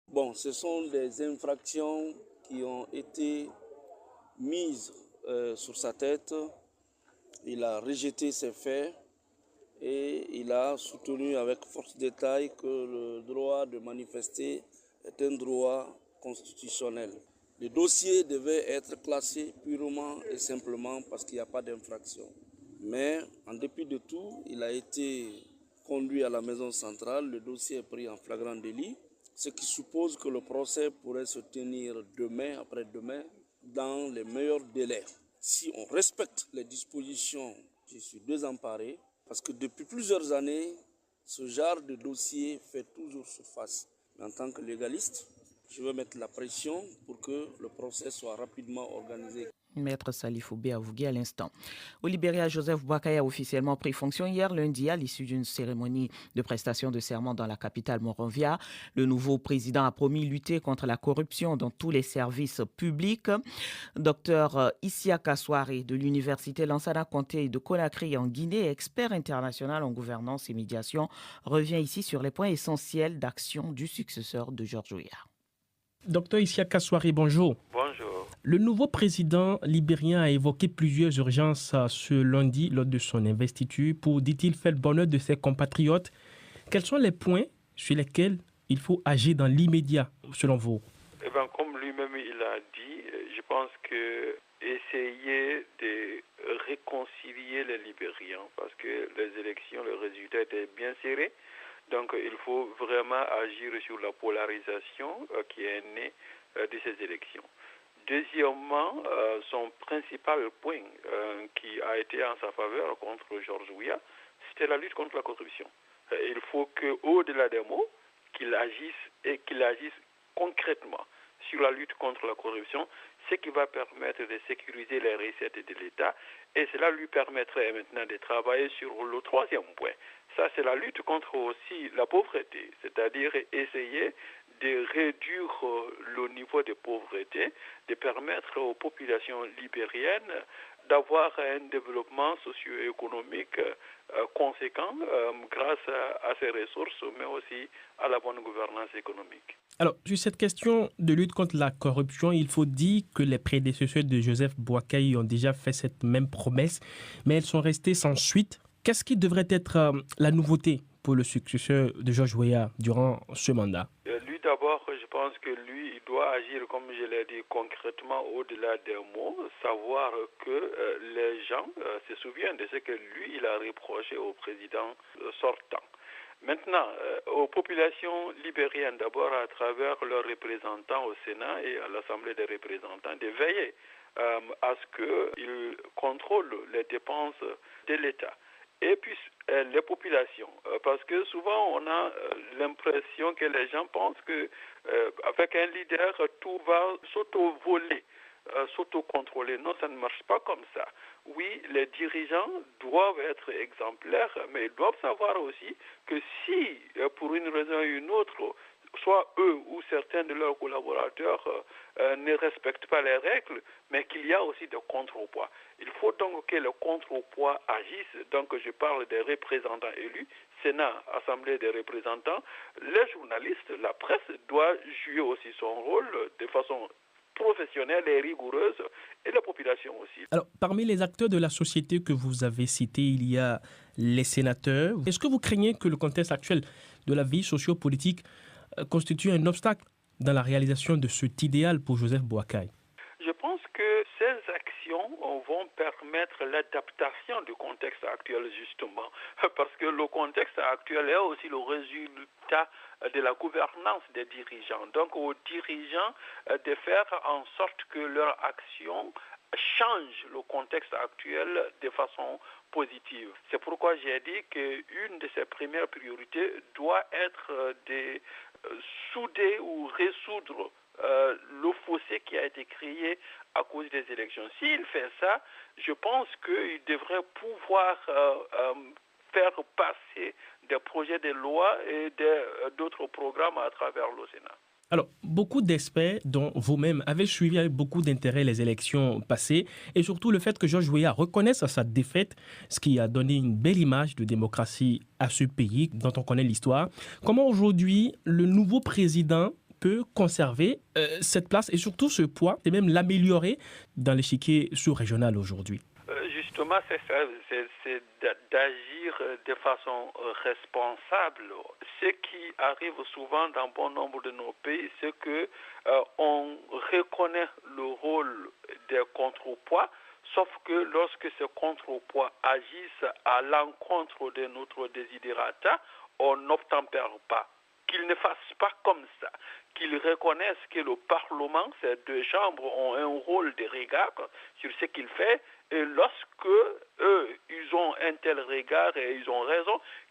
Bon, ce sont des infractions qui ont été mises sur sa tête. Il a rejeté ces faits et il a soutenu avec force détail que le droit de manifester est un droit constitutionnel. Le dossier devait être classé purement et simplement parce qu'il n'y a pas d'infraction. Mais en dépit de tout, il a été conduit à la maison centrale. Le dossier est pris en flagrant délit, ce qui suppose que le procès pourrait se tenir demain, après-demain, dans les meilleurs délais. Si on respecte les dispositions, je suis désemparé, parce que depuis plusieurs années, ce genre de dossier fait toujours surface. Mais en tant que légaliste, je veux mettre la pression pour que le procès soit rapidement organisé. Maître Salifou Béavougui à l'instant. Au Libéria, Joseph Boakai a officiellement pris fonction hier lundi à l'issue d'une cérémonie de prestation de serment dans la capitale Monrovia. Le nouveau président a promis lutter contre la corruption dans tous les services publics. Docteur Isiaka Souare de l'université Lansana Conté de Conakry en Guinée, expert international en gouvernance et médiation, revient ici sur les points essentiels d'action du successeur de George Weah. Docteur Isiaka Souare, bonjour. Bonjour. Le nouveau président libérien a évoqué plusieurs urgences ce lundi lors de son investiture pour, dit-il, faire le bonheur de ses compatriotes. Quels sont les points sur lesquels il faut agir dans l'immédiat, selon vous? Comme lui-même il a dit, je pense que essayer de réconcilier les Libériens, parce que les élections, le résultat était bien serré. Donc il faut vraiment agir sur la polarisation qui est née de ces élections. Deuxièmement, son principal point qui a été en sa faveur contre George Weah, c'était la lutte contre la corruption. Il faut qu'au-delà des mots, qu'il agisse et qu'il agisse concrètement sur la lutte contre la corruption, ce qui va permettre de sécuriser les recettes de l'État et cela lui permettrait maintenant de travailler sur le troisième point. Ça, c'est la lutte contre aussi la pauvreté, c'est-à-dire essayer de réduire le niveau de pauvreté, de permettre aux populations libériennes d'avoir un développement socio-économique conséquent grâce à ces ressources, mais aussi à la bonne gouvernance économique. Alors, sur cette question de lutte contre la corruption, il faut dire que les prédécesseurs de Joseph Boakai ont déjà fait cette même promesse, mais elles sont restées sans suite. Qu'est-ce qui devrait être la nouveauté pour le successeur de George Weah durant ce mandat? Lui d'abord, je pense que lui, il doit agir, comme je l'ai dit, concrètement au-delà des mots, savoir que les gens se souviennent de ce que lui, il a reproché au président sortant. Maintenant, aux populations libériennes, d'abord à travers leurs représentants au Sénat et à l'Assemblée des représentants, de veiller à ce qu'ils contrôlent les dépenses de l'État. Et puis les populations, parce que souvent on a l'impression que les gens pensent que avec un leader tout va s'auto-voler, s'auto-contrôler. Non, ça ne marche pas comme ça. Oui, les dirigeants doivent être exemplaires, mais ils doivent savoir aussi que si, pour une raison ou une autre, soit eux ou certains de leurs collaborateurs ne respectent pas les règles, mais qu'il y a aussi des contrepoids. Il faut donc que les contrepoids agissent. Donc je parle des représentants élus, Sénat, Assemblée des représentants. Les journalistes, la presse doit jouer aussi son rôle de façon professionnelle et rigoureuse, et la population aussi. Alors, parmi les acteurs de la société que vous avez cités, il y a les sénateurs. Est-ce que vous craignez que le contexte actuel de la vie socio-politique constitue un obstacle dans la réalisation de cet idéal pour Joseph Boakai? Je pense que ces actions vont permettre l'adaptation du contexte actuel, justement, parce que le contexte actuel est aussi le résultat de la gouvernance des dirigeants. Donc aux dirigeants de faire en sorte que leur action change le contexte actuel de façon positive. C'est pourquoi j'ai dit qu'une de ses premières priorités doit être de souder ou résoudre le fossé qui a été créé à cause des élections. S'il fait ça, je pense qu'il devrait pouvoir faire passer des projets de loi et d'autres programmes à travers le Sénat. Alors, beaucoup d'experts, dont vous-même, avaient suivi avec beaucoup d'intérêt les élections passées et surtout le fait que George Weah reconnaisse sa défaite, ce qui a donné une belle image de démocratie à ce pays dont on connaît l'histoire. Comment aujourd'hui le nouveau président peut conserver cette place et surtout ce poids et même l'améliorer dans l'échiquier sous-régional aujourd'hui? Justement, c'est ça, c'est d'agir de façon responsable. Ce qui arrive souvent dans bon nombre de nos pays, c'est que on reconnaît le rôle des contrepoids, sauf que lorsque ces contrepoids agissent à l'encontre de notre desiderata, on n'obtempère pas. Qu'ils ne fassent pas comme ça, qu'ils reconnaissent que le Parlement, ces deux chambres, ont un rôle de regard sur ce qu'il fait, et lorsque eux, ils ont un tel regard et ils ont raison,